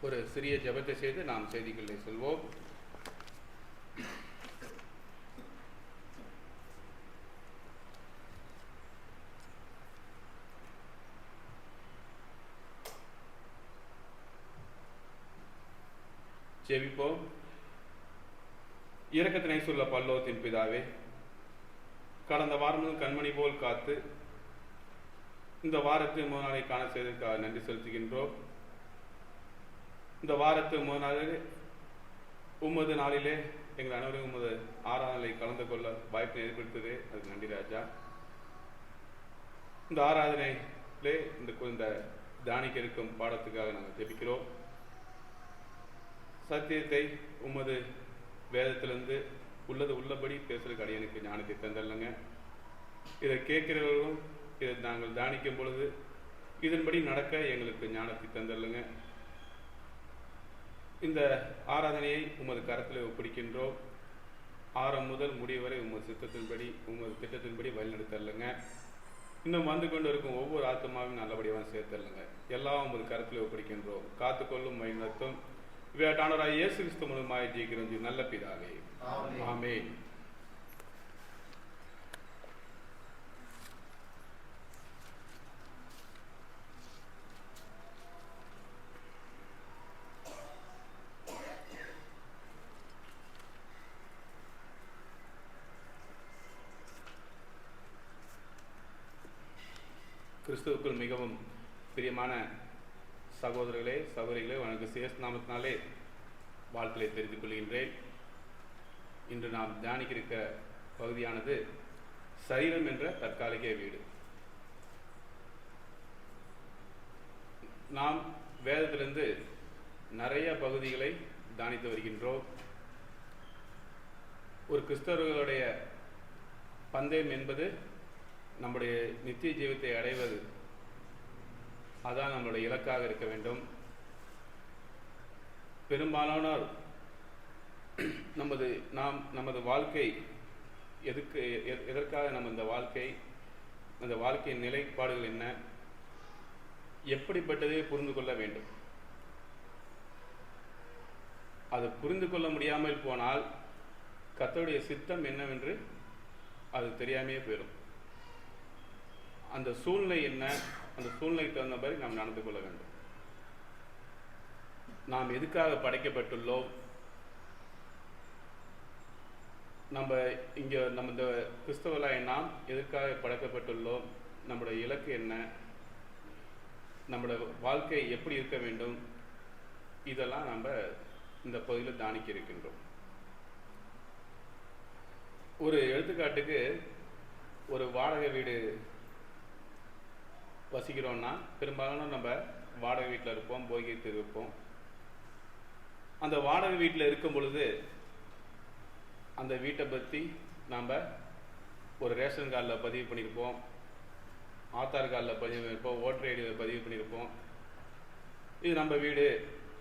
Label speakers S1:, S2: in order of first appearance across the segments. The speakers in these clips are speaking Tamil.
S1: ஒரு சிறிய ஜெபத்தை செய்து நாம் செய்திக்குள்ளே செல்வோம். ஜெபிப்போம். இரக்கத்தினை சொல்ல பல்லோத்தின் பிதாவே, கடந்த வாரமும் கண்மணி போல் காத்து இந்த வாரத்தில் முதல் நாளை காண செய்ததற்காக நன்றி செலுத்துகின்றோம். இந்த வாரத்தில் முதல் நாளில் உமது நாளிலே எங்கள் அனைவரும் உமது ஆராதனை கலந்து கொள்ள வாய்ப்பை ஏற்படுத்தது, அதுக்கு நன்றி ராஜா. இந்த ஆராதனையிலே இந்த தியானிக்க இருக்கும் பாடத்துக்காக நாங்கள் ஜெபிக்கிறோம். சத்தியத்தை உமது வேதத்திலிருந்து உள்ளபடி பேசுறதுக்கு அடியனுக்கு ஞானத்தை தந்தல்லுங்க. இதை கேட்கிறவர்களும் இதை நாங்கள் தியானிக்கும் பொழுது இதன்படி நடக்க எங்களுக்கு ஞானத்தை தந்தல்லுங்க. இந்த ஆராதனையை உமது கரத்தில் ஒப்படைக்கின்றோம். ஆரம்பம் முதல் முடிவு வரை உமது சித்தத்தின்படி உமது திட்டத்தின்படி வழிநடத்தல்லுங்க. இன்னும் வந்து கொண்டு இருக்கும் ஒவ்வொரு ஆத்மாவையும் நல்லபடியாக சேர்த்தல்லுங்க. எல்லாம் உமது கரத்தில் ஒப்படைக்கின்றோம். காத்துக்கொள்ளும் வழிநடத்தும் வேட்டானவராய் இயேசு கிறிஸ்து மூலமாய் ஜெயிக்கிறோம் நல்ல பிதாவே, ஆமென். கிறிஸ்துவுக்குள் மிகவும் பிரியமான சகோதரர்களே சகோதரிகளே, உனக்கு சேஸ் நாமத்தினாலே வாழ்க்கையை தெரிந்து கொள்கின்றேன். இன்று நாம் தியானிக்க இருக்க பகுதியானது சரீரம் என்ற தற்காலிக வீடு. நாம் வேதத்திலிருந்து நிறைய பகுதிகளை தியானித்து வருகின்றோம். ஒரு கிறிஸ்தவர்களுடைய பந்தயம் என்பது நம்முடைய நித்திய ஜீவத்தை அடைவது, அதான் நம்மளுடைய இலக்காக இருக்க வேண்டும். பெரும்பாலானோர் நமது வாழ்க்கை எதற்காக நம்ம அந்த வாழ்க்கையின் நிலைப்பாடுகள் என்ன, எப்படிப்பட்டதை புரிந்து கொள்ள வேண்டும். அது புரிந்து கொள்ள முடியாமல் போனால் கர்த்தருடைய சித்தம் என்னவென்று அது தெரியாமையே போயிடும். அந்த சூழ்நிலை என்ன, அந்த சூழ்நிலைக்கு தகுந்த மாதிரி நாம் நடந்து கொள்ள வேண்டும். நாம் எதுக்காக படைக்கப்பட்டுள்ளோம், நம்ம இந்த கிறிஸ்தவராய் நாம் எதற்காக படைக்கப்பட்டுள்ளோம், நம்முடைய இலக்கு என்ன, நம்முடைய வாழ்க்கை எப்படி இருக்க வேண்டும், இதெல்லாம் நம்ம இந்த பகுதியில் தியானிக்க இருக்கின்றோம். ஒரு எடுத்துக்காட்டுக்கு, ஒரு வாடகை வீடு வசிக்கிறோம்னா பெரும்பாலும் நம்ம வாடகை வீட்டில் இருப்போம், போகியத்தில் இருப்போம். அந்த வாடகை வீட்டில் இருக்கும் பொழுது அந்த வீட்டை பற்றி நாம் ஒரு ரேஷன் கார்டில் பதிவு பண்ணியிருப்போம், ஆதார் கார்டில் பதிவு பண்ணியிருப்போம், ஓட்டர் ஐடியில் பதிவு பண்ணியிருப்போம். இது நம்ம வீடு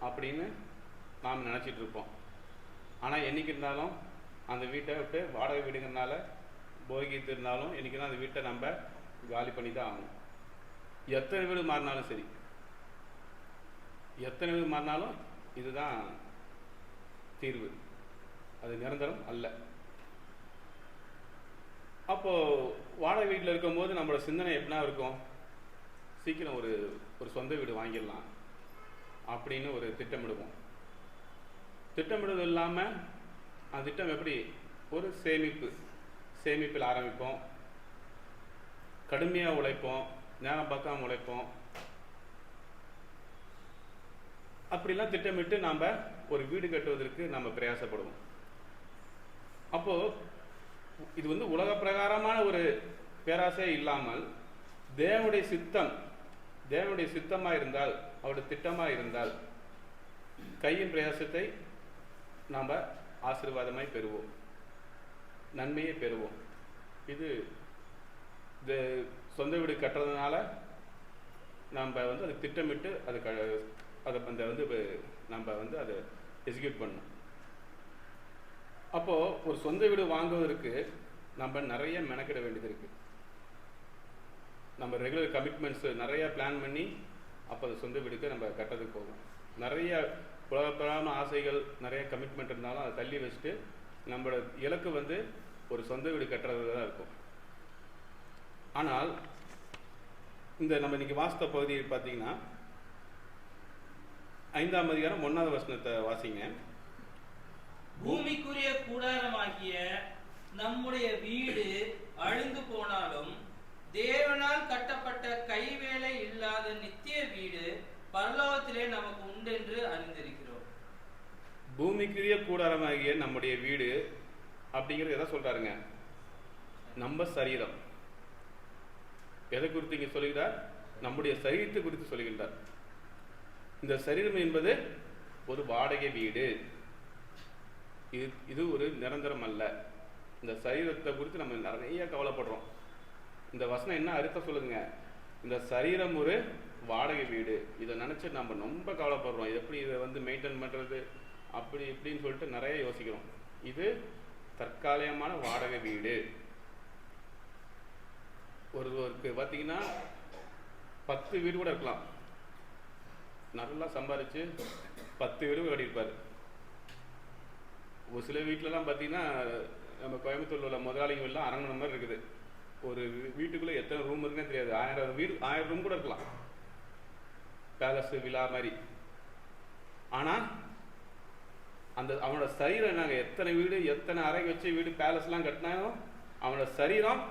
S1: அப்படின்னு நாம் நினச்சிட்டு இருப்போம். ஆனால் என்றைக்கு இருந்தாலும் அந்த வீட்டை விட்டு வாடகை வீடுங்கிறதுனால போகியத்து இருந்தாலும் என்றைக்குன்னா அந்த வீட்டை நம்ம காலி பண்ணி தான் ஆகணும். எத்தனை வீடு மாறினாலும் சரி, எத்தனை வீடு மாறினாலும் இதுதான் தீர்வு, அது நிரந்தரம் அல்ல. அப்போ வாடகை வீட்டில் இருக்கும்போது நம்மளோட சிந்தனை எப்படின்னா இருக்கும், சீக்கிரம் ஒரு சொந்த வீடு வாங்கிடலாம் அப்படின்னு ஒரு திட்டமிடுவோம். திட்டமிடுவது இல்லாமல் அந்த திட்டம் எப்படி, ஒரு சேமிப்பில் ஆரம்பிப்போம், கடுமையாக உழைப்போம், நேரம் பார்க்காம உழைப்போம். அப்படிலாம் திட்டமிட்டு நாம் ஒரு வீடு கட்டுவதற்கு நம்ம பிரயாசப்படுவோம். அப்போது இது உலக பிரகாரமான ஒரு பேராசை இல்லாமல் தேவனுடைய சித்தமாக இருந்தால், அவருடைய திட்டமாக இருந்தால் கையின் பிரயாசத்தை நாம் ஆசீர்வாதமாய் பெறுவோம், நன்மையை பெறுவோம். இது சொந்த வீடு கட்டுறதுனால நம்ம அதை திட்டமிட்டு அதை நம்ம அதை எக்ஸிக்யூட் பண்ணணும். அப்போது ஒரு சொந்த வீடு வாங்குவதற்கு நம்ம நிறைய மெனக்கிட வேண்டியது இருக்குது. நம்ம ரெகுலர் கமிட்மெண்ட்ஸ் நிறையா பிளான் பண்ணி அப்போ அது சொந்த வீடுக்கு நம்ம கட்டுறதுக்கு போகும். நிறைய உலகப்படான ஆசைகள், நிறைய கமிட்மெண்ட் இருந்தாலும் அதை தள்ளி வச்சுட்டு நம்மளோட இலக்கு வந்து ஒரு சொந்த வீடு கட்டுறது தான் இருக்கும். ஆனால் இந்த நம்ம இன்னைக்கு வாஸ்த பகுதி பார்த்தீங்கன்னா 5ஆம் அதிகாரம் 1வது வசனத்தை வாசிங்க.
S2: பூமிக்குரிய கூடாரமாகிய நம்முடைய வீடு அழிந்து போனாலும் தேவனால் கட்டப்பட்ட கைவேலை இல்லாத நித்திய வீடு பரலோகத்திலே நமக்கு உண்டென்று அறிந்திருக்கிறோம்.
S1: பூமிக்குரிய கூடாரமாகிய நம்முடைய வீடு அப்படிங்கிறது எதை சொல்றாருங்க? நம்ம சரீரம். எதை குறித்து இங்க சொல்லுகிறார்? நம்முடைய சரீரத்தை குறித்து சொல்லுகின்றார். இந்த சரீரம் என்பது ஒரு வாடகை வீடு. இது ஒரு நிரந்தரம் அல்ல. இந்த சரீரத்தை குறித்து நம்ம நிறைய கவலைப்படுறோம். இந்த வசனம் என்ன அர்த்தம் சொல்லுங்க? இந்த சரீரம் ஒரு வாடகை வீடு. இதை நினைச்சு நம்ம ரொம்ப கவலைப்படுறோம். எப்படி இதை வந்து மெயின்டைன் பண்றது, அப்படி இப்படின்னு சொல்லிட்டு நிறைய யோசிக்கிறோம். இது தற்காலிகமான வாடகை வீடு. ஒருவருக்கு பார்த்தீங்கன்னா 10 வீடு கூட இருக்கலாம். நல்லா சம்பாரிச்சு 10 வீடு கட்டியிருப்பார். ஒரு சில வீட்டிலலாம் பார்த்தீங்கன்னா நம்ம கோயம்புத்தூர்ல உள்ள முதலாளிகள்லாம் அரண்மனை மாதிரி இருக்குது. ஒரு வீட்டுக்குள்ளே எத்தனை ரூம் இருக்குன்னு தெரியாது. 1000 ரூம் கூட இருக்கலாம், பேலஸ் விழா மாதிரி. ஆனால் அந்த அவனோட சரீரம் என்னங்க? எத்தனை வீடு, எத்தனை அறை வச்சு வீடு, பேலஸ்லாம் கட்டினாலும் அவனோட சரீரம்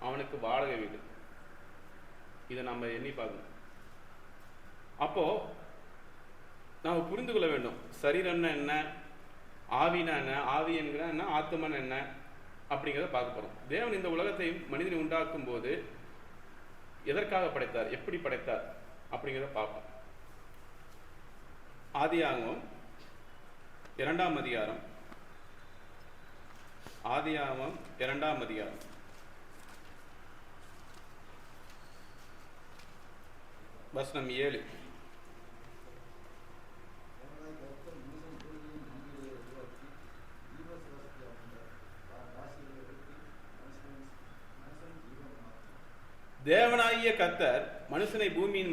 S1: அவனுக்கு வாடகை வீடு. இதை நம்ம எண்ணி பார்க்கணும். அப்போ நாம் புரிந்து கொள்ள வேண்டும், சரீரம்னா என்ன, ஆவினா என்ன, ஆவி என்கிற என்ன, ஆத்மன் என்ன அப்படிங்கிறத பார்க்க போறோம். தேவன் இந்த உலகத்தை மனிதனை உண்டாக்கும் போது எதற்காக படைத்தார், எப்படி படைத்தார் அப்படிங்கிறத பார்ப்போம். ஆதியாகமம் 2ஆம் அதிகாரம். ஆதியாகமம் 2ஆம் அதிகாரம் வசனம் 7. தேவனாகிய கர்த்தர் மனுஷனை பூமியின்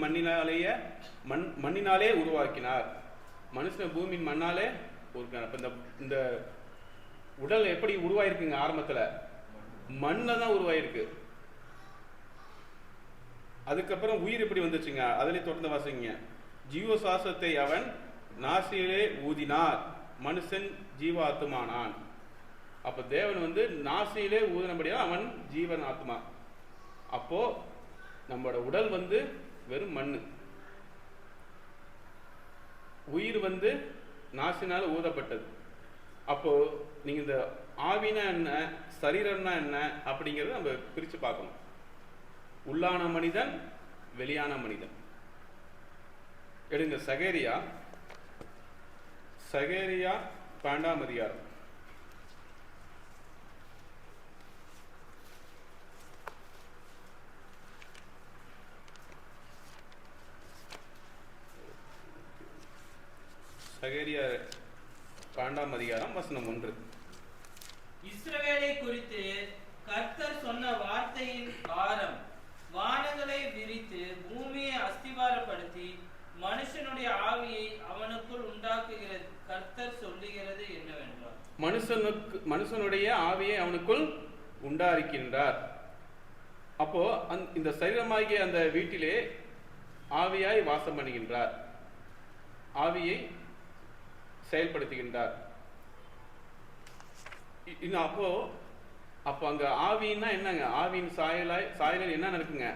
S1: மண்ணினாலே உருவாக்கினார். மனுஷனை பூமியின் மண்ணாலே உருவாக்கினார். இந்த உடல் எப்படி உருவாயிருக்குங்க? ஆரம்பத்துல மண்ணில் தான் உருவாயிருக்கு. அதுக்கப்புறம் உயிர் எப்படி வந்துச்சுங்க? அதிலே தொடர்ந்து வாசிங்க. ஜீவ சுவாசத்தை அவன் நாசியிலே ஊதினார், மனுஷன் ஜீவாத்மானான். அப்ப தேவன் வந்து நாசியிலே ஊதினபடியா அவன் ஜீவன் ஆத்மா. அப்போ நம்மளோட உடல் வந்து வெறும் மண்ணு, உயிர் வந்து நாசினால் ஊதப்பட்டது. அப்போ நீங்க இந்த ஆவினா என்ன, சரீரம்னா என்ன அப்படிங்கிறத நம்ம பிரிச்சு பார்க்கணும். உள்ளான மனிதன், வெளியான மனிதன். எடுங்க சகேரியா 12ஆம் அதிகாரம். சகேரியா 12ஆம் அதிகாரம் வசனம் 1.
S2: இஸ்ரவேலை குறித்து கர்த்தர் சொன்ன வார்த்தையின் ஆரம் வானங்களை விரித்து பூமியை அஸ்திவாரப்படுத்தி மனுஷனுடைய ஆவியை அவனுக்குள் உண்டாக்குகிறது. கர்த்தர் சொல்லுகிறது என்னவென்றால்,
S1: மனுஷனுடைய ஆவியை அவனுக்குள் உண்டாக்கின்றார். அப்போ இந்த சரீரமாகிய அந்த வீட்டிலே ஆவியாய் வாசம் பண்ணுகின்றார், ஆவியை செயல்படுத்துகின்றார். அப்போ அங்க ஆவின்னா என்னங்க? ஆவியின் சாயலில் என்ன இருக்குங்க?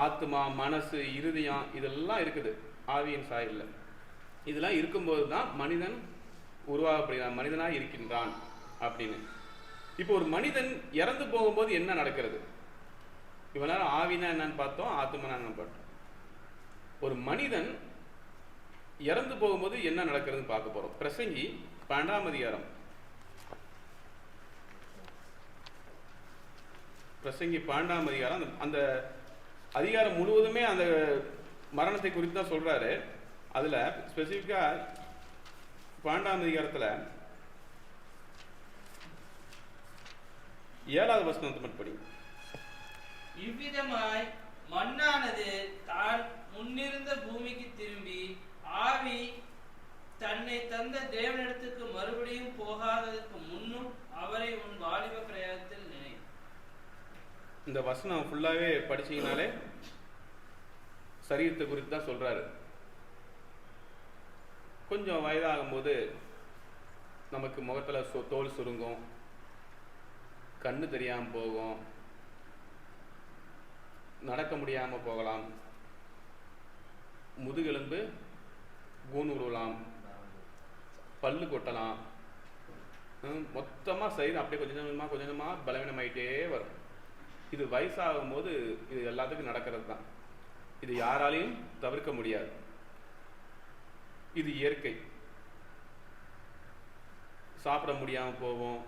S1: ஆத்மா, மனசு, இருதயம் இதெல்லாம் இருக்குது ஆவியின் சாயல்ல. இதெல்லாம் இருக்கும்போது தான் மனிதன் உருவாகப்படுகிறான், மனிதனாக இருக்கின்றான் அப்படின்னு. இப்போ ஒரு மனிதன் இறந்து போகும்போது என்ன நடக்கிறது? இவ்வளவு நேரம் ஆவினா என்னன்னு பார்த்தோம், ஆத்மனா என்னன்னு பார்த்தோம். ஒரு மனிதன் இறந்து போகும்போது என்ன நடக்கிறதுன்னு பார்க்க போறோம். பிரசங்கி 12ஆம் அதிகாரம். பிரசங்கி 12ஆம் அதிகாரம். அந்த அதிகாரம் முழுவதுமே அந்த மரணத்தை குறித்து தான் சொல்றாரு. அதுல ஸ்பெசிபிக்கா 12ஆம் அதிகாரத்துல 7வது வசனத்தை மட்டும் படிங்க.
S2: இவ்விதமாய் மண்ணானது தான் முன்னிருந்த பூமிக்கு திரும்பி ஆவி தன்னை தந்த தேவனிடத்துக்கு மறுபடியும் போகாததற்கு முன்னும் அவரை உன் வாலிப பிரயாணத்தில் நினை.
S1: இந்த வசனம் ஃபுல்லாவே படிச்சீங்கனாலே சரீரத்தை குறித்து தான் சொல்றாரு. கொஞ்சம் வயதாகும் போது நமக்கு முகத்துல தோல் சுருங்கும், கண்ணு தெரியாம போகும், நடக்க முடியாம போகலாம், முதுகெலும்பு கூன் உருவலாம், பல்லு கொட்டலாம், மொத்தமா சரீரம் அப்படியே கொஞ்சம் கொஞ்சமா பலவீனமாயிட்டே வரும். இது வயசாகும் போது இது எல்லாத்துக்கும் நடக்கிறது தான். இது யாராலையும் தவிர்க்க முடியாது. இது இயற்கை. சாப்பிட முடியாம போவோம்,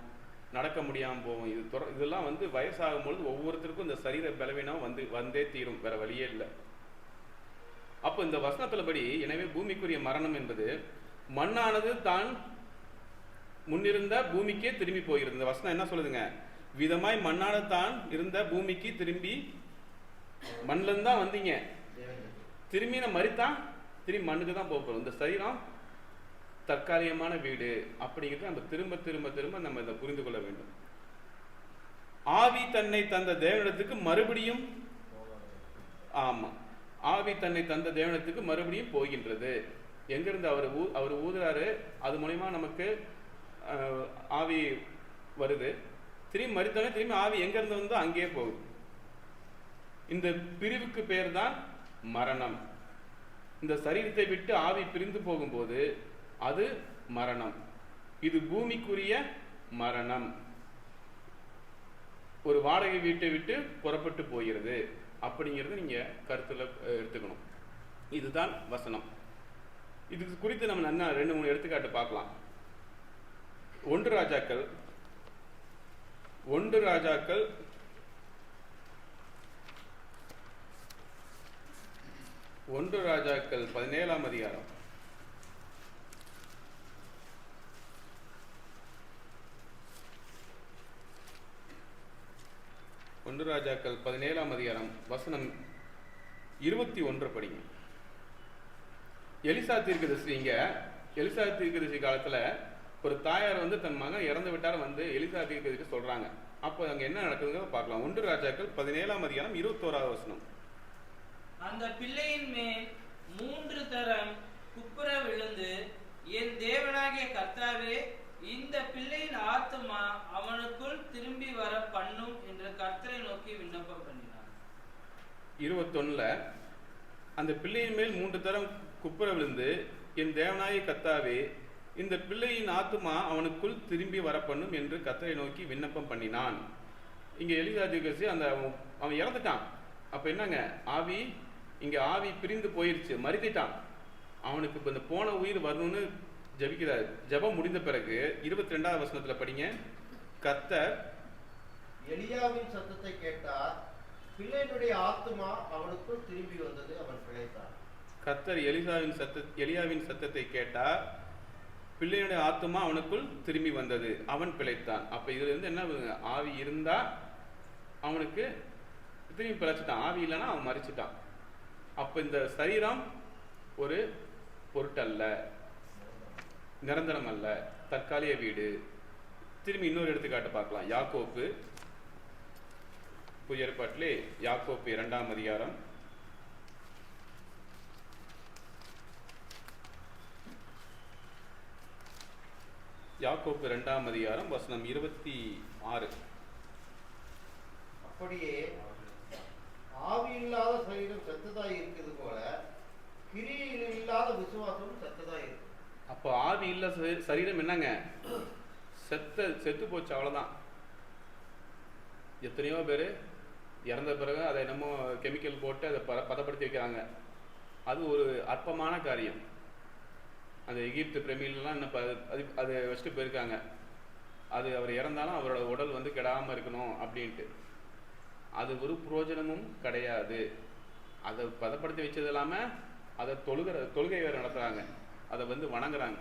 S1: நடக்க முடியாம போவோம். இதெல்லாம் வந்து வயசாகும் பொழுது ஒவ்வொருத்தருக்கும் இந்த சரீர பலவீனம் வந்தே தீரும், வேற வழியே இல்லை. அப்போ இந்த வசனத்துல படி, எனவே பூமிக்குரிய மரணம் என்பது மண்ணானது தான் முன்னிருந்த பூமிக்கே திரும்பி போகிறது. இந்த வசனம் என்ன சொல்லுதுங்க? விதமாய் மண்ணானது தான் இருந்த பூமிக்கு திரும்பி, மண்ணில இருந்து தான் வந்தீங்க, திரும்பி நம்ம மறித்தான் திரும்பி மண்ணுக்கு தான் போகிறோம். இந்த சரீரம் தற்காலிகமான வீடு அப்படிங்கிறது நம்ம திரும்ப திரும்ப திரும்ப நம்ம இதை புரிந்து கொள்ள வேண்டும். ஆவி தன்னை தந்த தேவனிடத்துக்கு மறுபடியும், ஆமா, ஆவி தன்னை தந்த தேவனிடத்துக்கு மறுபடியும் போகின்றது. எங்கிருந்து அவர் ஊதுறாரு, அது மூலமா நமக்கு ஆவி வருது. திரும்பி மறித்தோடனே திரும்பி ஆவி எங்க இருந்து வந்தோ அங்கேயே போகுது. இந்த பிரிவுக்கு பேர் தான் மரணம். இந்த சரீரத்தை விட்டு ஆவி பிரிந்து போகும்போது அது மரணம். இது பூமிக்குரிய மரணம். ஒரு வாடகை வீட்டை விட்டு புறப்பட்டு போகிறது அப்படிங்கிறது நீங்க கருத்துல எடுத்துக்கணும். இதுதான் வசனம். இது குறித்து நம்ம நல்லா 2-3 எடுத்துக்காட்டு பார்க்கலாம். 1 ராஜாக்கள் 17ஆம் அதிகாரம். 1 ராஜாக்கள் 17ஆம் அதிகாரம் வசனம் 21 படிங்க. எலிசா தீர்க்கதரிசி காலத்துல ஒரு தாயார் வந்து தன் மகன் இறந்து விட்டார், வந்து எலிசா தீர்க்கதரிசிக்கு சொல்றாங்க. அப்போ அங்க என்ன நடக்குதுங்கிறத பார்க்கலாம். 1 ராஜாக்கள் 17ஆம் அதிகாரம் 21வது வசனம்.
S2: அந்த பிள்ளையின் மேல் 3 தரம் குப்புற விழுந்து, என் தேவனாகிய கர்த்தாவே, இந்த பிள்ளையின் ஆத்துமா அவனுக்குள் திரும்பி வர பண்ணும் என்று கர்த்தரை நோக்கி விண்ணப்பம் பண்ணினான்.
S1: 21ல அந்த பிள்ளையின் மேல் 3 தரம் குப்புற விழுந்து, என் தேவனாகிய கர்த்தாவே, இந்த பிள்ளையின் ஆத்துமா அவனுக்குள் திரும்பி வர பண்ணும் என்று கர்த்தரை நோக்கி விண்ணப்பம் பண்ணினான். இங்க எலிசா தீர்க்கதரிசி அவன் இறந்துட்டான். அப்ப என்னங்க, ஆவி பிரிந்து போயிருச்சு, மறித்திட்டான். அவனுக்கு இப்ப இந்த போன உயிர் வரணும்னு ஜெபிக்கிறார். ஜெபம் முடிந்த பிறகு 22வது வசனத்துல படிங்க. கர்த்தர்
S3: எலியாவின் சத்தத்தை கேட்டார், பிள்ளையினுடைய ஆத்துமா அவனுக்குள் திரும்பி வந்தது, அவன் பிழைத்தான்.
S1: கர்த்தர் எலியாவின் சத்தத்தை கேட்டார், பிள்ளையினுடைய ஆத்துமா அவனுக்குள் திரும்பி வந்தது, அவன் பிழைத்தான். அப்ப இதுல இருந்து என்ன, ஆவி இருந்தா அவனுக்கு திரும்பி பிழைச்சிட்டான், ஆவி இல்லைன்னா அவன் மறிச்சிட்டான். அப்ப இந்த சரீரம் ஒரு பொருட்டல்ல, நிரந்தரம் அல்ல, தற்காலிக வீடு. திரும்பி இன்னொரு எடுத்துக்காட்டு பார்க்கலாம். யாக்கோப்பு, புதிய ஏற்பாட்டிலே யாக்கோப்பு 2ஆம் அதிகாரம். யாக்கோப்பு 2ஆம் அதிகாரம் வசனம் 26.
S3: அப்படியே ஆவி இல்லாத சரீரம் செத்ததாய் இருக்கிறது போல கிரியில் இல்லாத விசுவாசமும் செத்ததாய் இருக்கு.
S1: அப்போ ஆவி இல்ல சரீரம் என்னங்க, செத்து போச்சு, அவ்வளவுதான். எத்தனையோ பேர் இறந்த பிறகு அதை என்னமோ கெமிக்கல் போட்டு அதை பதப்படுத்தி வைக்கிறாங்க. அது ஒரு அற்பமான காரியம். அந்த எகிப்து பிரமிலாம் என்ன அதை வச்சுட்டு போயிருக்காங்க. அது அவர் இறந்தாலும் அவரோட உடல் வந்து கெடாமல் இருக்கணும் அப்படின்ட்டு. அது ஒரு புரோஜனமும் கிடையாது. அதை பதப்படுத்தி வச்சது இல்லாமல் அதை தொழுகை வேறு நடத்துகிறாங்க, அதை வந்து வணங்குறாங்க.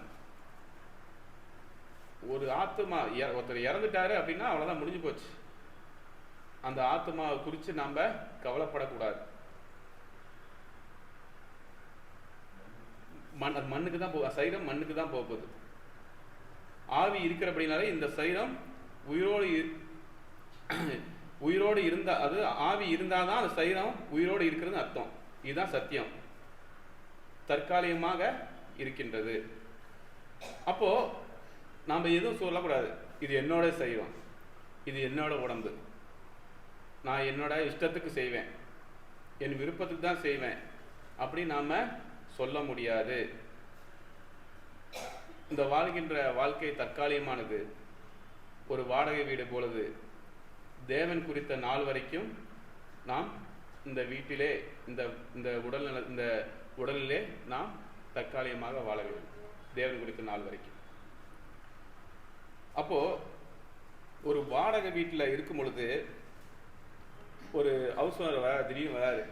S1: ஒரு ஆத்மா ஒருத்தர் இறந்துட்டாரு அப்படின்னா அவ்வளோதான், முடிஞ்சு போச்சு. அந்த ஆத்மாவை குறித்து நாம் கவலைப்படக்கூடாது. மண்ணுக்கு தான் சரீரம் மண்ணுக்கு தான் போகுது. ஆவி இருக்கிறபடினாலே இந்த சரீரம் உயிரோடு இருந்தா, அது ஆவி இருந்தாதான் அந்த சரீரம் உயிரோடு இருக்கிறது அர்த்தம். இதுதான் சத்தியம். தற்காலிகமாக இருக்கின்றது. அப்போ நாம எதுவும் சொல்லக்கூடாது, இது என்னோட சரீரம், இது என்னோட உடம்பு, நான் என்னோட இஷ்டத்துக்கு செய்வேன், என் விருப்பத்துக்கு தான் செய்வேன் அப்படி நாம சொல்ல முடியாது. இந்த வாழ்கின்ற வாழ்க்கை தற்காலிகமானது. ஒரு வாடகை வீடு போலது. தேவன் குறித்த நாள் வரைக்கும் நாம் இந்த வீட்டிலே இந்த உடலிலே நாம் தற்காலிகமாக வாழ வேண்டும், தேவன் குறித்த நாள் வரைக்கும். அப்போ ஒரு வாடகை வீட்டில் இருக்கும் பொழுது ஒரு ஹவுஸ் ஓனர் திடீர்னு வராரு.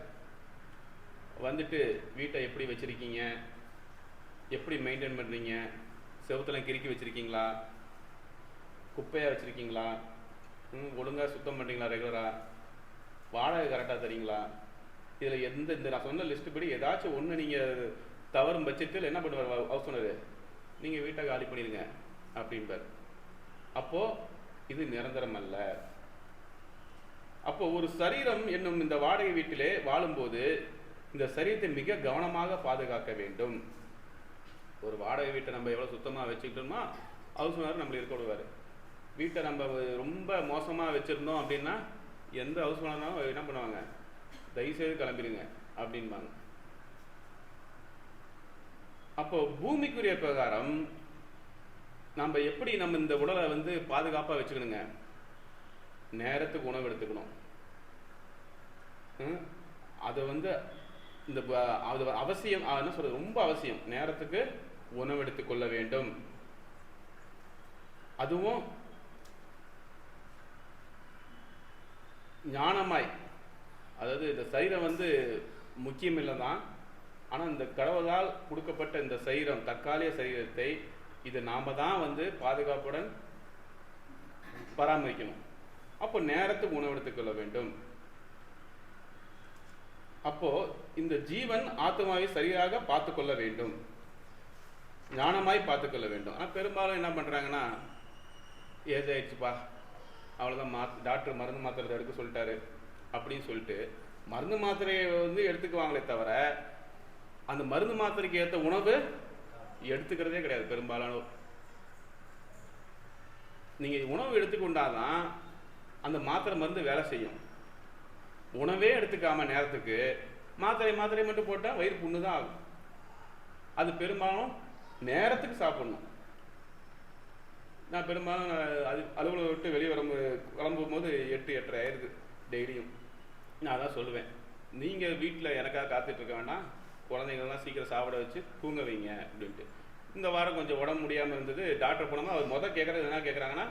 S1: வந்துட்டு வீட்டை எப்படி வச்சிருக்கீங்க, எப்படி மெயின்டைன் பண்ணுறீங்க, செவுத்தெல்லாம் கிறுக்கி வச்சுருக்கீங்களா, குப்பையாக வச்சுருக்கீங்களா, ஒழுங்காக சுத்தம் பண்ணுறீங்களா, ரெகுலராக வாடகை கரெக்டாக தரீங்களா, இதில் இந்த நான் சொன்ன லிஸ்ட்டு படி ஏதாச்சும் ஒன்று நீங்கள் தவறும் பட்சத்தில் என்ன பண்ணுவார் ஹவுஸ் ஓனர், நீங்கள் வீட்டை காலி பண்ணிடுங்க அப்படின்பார். அப்போது இது நிரந்தரம் அல்ல. அப்போ ஒரு சரீரம் என்னும் இந்த வாடகை வீட்டிலே வாழும்போது இந்த சரீரத்தை மிக கவனமாக பாதுகாக்க வேண்டும். ஒரு வாடகை வீட்டை நம்ம எவ்வளோ சுத்தமாக வச்சுக்கிட்டோமோ ஹவுஸ் ஓனர் நம்மளை இருக்க விடுவார். வீட்டை நம்ம ரொம்ப மோசமாக வச்சுருந்தோம் அப்படின்னா எந்த ஹவுஸ் ஓனர்னாலும் என்ன பண்ணுவாங்க, தயவுசெய்து கிளம்பிடுங்க அப்படின்பாங்க. அப்போ பூமிக்குரிய பிரகாரம் நம்ம எப்படி நம்ம இந்த உடலை பாதுகாப்பாக வச்சுக்கணுங்க, நேரத்துக்கு உணவு எடுத்துக்கணும். அது இந்த அது அவசியம், என்ன சொல்றது, ரொம்ப அவசியம். நேரத்துக்கு உணவு எடுத்துக்கொள்ள வேண்டும். அதுவும் ஞானமாய், அதாவது இந்த சரீரம் முக்கியம் இல்லை தான், ஆனால் இந்த கடவுளால் கொடுக்கப்பட்ட இந்த சரீரம், தற்காலிக சரீரத்தை இது நாம தான் பாதுகாப்புடன் பராமரிக்கணும். அப்போ நேரத்துக்கு உணவு எடுத்துக்கொள்ள வேண்டும். அப்போ இந்த ஜீவன் ஆத்மாவை சரியாக பார்த்துக்கொள்ள வேண்டும், ஞானமாய் பார்த்துக்கொள்ள வேண்டும். ஆனால் பெரும்பாலும் என்ன பண்றாங்கன்னா, ஏஜ் ஆயிடுச்சுப்பா அவ்வளோதான், டாக்டர் மருந்து மாத்திரை எடுக்க சொல்லிட்டாரு அப்படின்னு சொல்லிட்டு மருந்து மாத்திரையை எடுத்துக்குவாங்களே தவிர அந்த மருந்து மாத்திரைக்கு ஏற்ற உணவு எடுத்துக்கிறதே கிடையாது பெரும்பாலான. நீங்க உணவு எடுத்துக்கொண்டாதான் அந்த மாத்திரை மருந்து வேலை செய்யும். உணவே எடுத்துக்காம நேரத்துக்கு மாத்திரை மட்டும் போட்டால் வயிறு புண்ணு தான் ஆகும். அது பெரும்பாலும் நேரத்துக்கு சாப்பிடணும். நான் பெரும்பாலும் அலுவலகம் விட்டு வெளியே கிளம்பும் போது 8-8:30 ஆயிடுது டெய்லியும். நான் அதான் சொல்லுவேன், நீங்கள் வீட்டில் எனக்காக காத்துட்டு இருக்க வேண்டாம், குழந்தைங்கள்லாம் சீக்கிரம் சாப்பிட வச்சு தூங்க வைங்க அப்படின்ட்டு. இந்த வாரம் கொஞ்சம் உடம்பு முடியாமல் இருந்தது, டாக்டர் போனோம்னா அவர் முதல் கேட்குறது என்ன கேட்குறாங்கன்னா,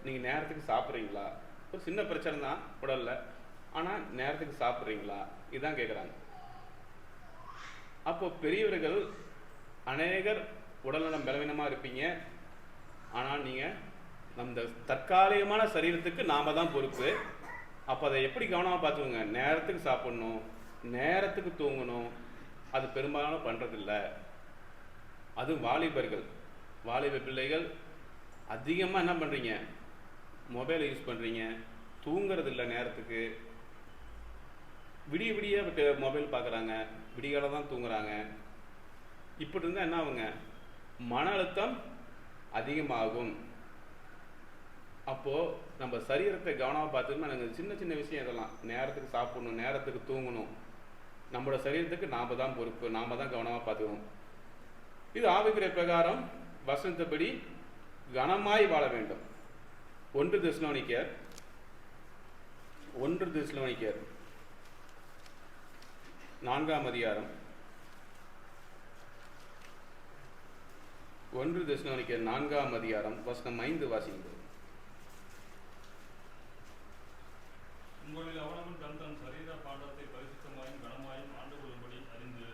S1: நீங்கள் நேரத்துக்கு சாப்பிட்றீங்களா, ஒரு சின்ன பிரச்சனை தான் உடலில், ஆனால் நேரத்துக்கு சாப்பிட்றீங்களா, இதுதான் கேட்குறாங்க. அப்போ பெரியவர்கள் அநேகர் உடல்நலம் பலவீனமாக இருப்பீங்க, ஆனால் நீங்கள் நம்ம தற்காலிகமான சரீரத்துக்கு நாம தான் பொறுப்பு. அப்போ அதை எப்படி கவனமாக பார்த்துக்கோங்க, நேரத்துக்கு சாப்பிடணும், நேரத்துக்கு தூங்கணும். அது பெரும்பாலும் பண்ணுறதில்ல. அது வாலிப பிள்ளைகள் அதிகமாக என்ன பண்ணுறீங்க, மொபைலை யூஸ் பண்ணுறீங்க, தூங்குறது இல்லை நேரத்துக்கு, விடிய மொபைல் பார்க்குறாங்க, விடிகால தான் தூங்குறாங்க. இப்படி இருந்தால் என்ன ஆகுங்க, மன அழுத்தம் அதிகமாகும். அப்போது நம்ம சரீரத்தை கவனமாக பார்த்துக்கணும். நாங்கள் சின்ன விஷயம் இதெல்லாம், நேரத்துக்கு சாப்பிடணும், நேரத்துக்கு தூங்கணும், நம்மளோட சரீரத்துக்கு நாம தான் பொறுப்பு, நாம தான் கவனமாக பார்த்துக்கணும். இது ஆவிக்குரிய பிரகாரம் வசனத்தபடி கனமாய் வாழ வேண்டும். 1 தெசலோனிக்கேயர் 4ஆம் அதிகாரம், 1 தெசலோனிக்கேயர் 4ஆம் அதிகாரம் வசனம் 5 வாசிக்கும்போது,
S4: உங்களில் அவனவன் தன் சரீர பாண்டத்தை பரிசுத்தமாயும் கனமாயும் ஆண்டு கொள்ளும்படி அறிந்து.